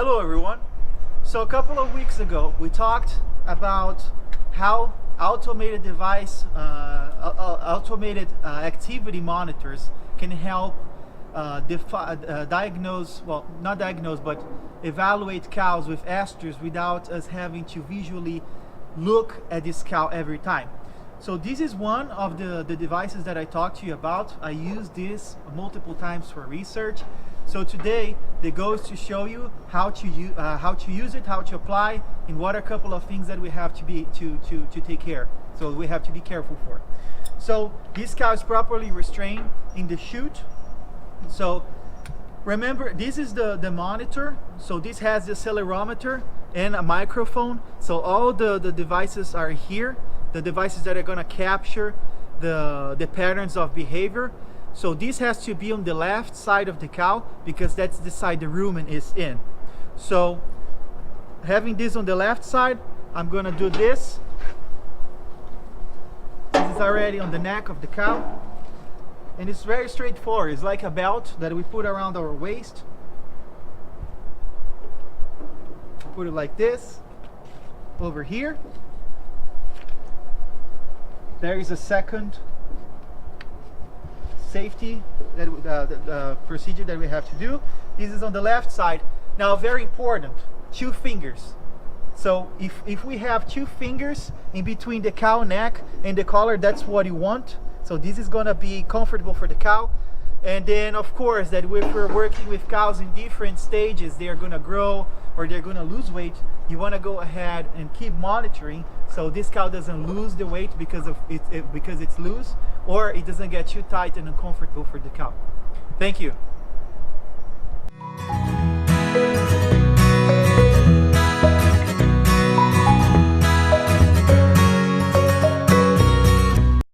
Hello everyone. So a couple of weeks ago we talked about how automated activity monitors can help diagnose, well, not diagnose, but evaluate cows with estrus without us having to visually look at this cow every time. So this is one of the devices that I talked to you about. I used this multiple times for research. So today the goal is to show you how to use it, how to apply, and what are a couple of things that we have to take care. So we have to be careful for. So this cow is properly restrained in the chute. So remember, this is the monitor. So this has the accelerometer and a microphone. So all the devices are here. The devices that are going to capture the patterns of behavior. So this has to be on the left side of the cow because that's the side the rumen is in. So having this on the left side, I'm going to do this. This is already on the neck of the cow. And it's very straightforward. It's like a belt that we put around our waist. Put it like this over here. There is a second safety procedure that we have to do. This is on the left side. Now, very important, 2 fingers. So if we have 2 fingers in between the cow neck and the collar, that's what you want. So this is going to be comfortable for the cow. And then of course that if we're working with cows in different stages, they're going to grow or they're going to lose weight, you want to go ahead and keep monitoring so this cow doesn't lose the weight because it's loose, or it doesn't get too tight and uncomfortable for the cow. Thank you.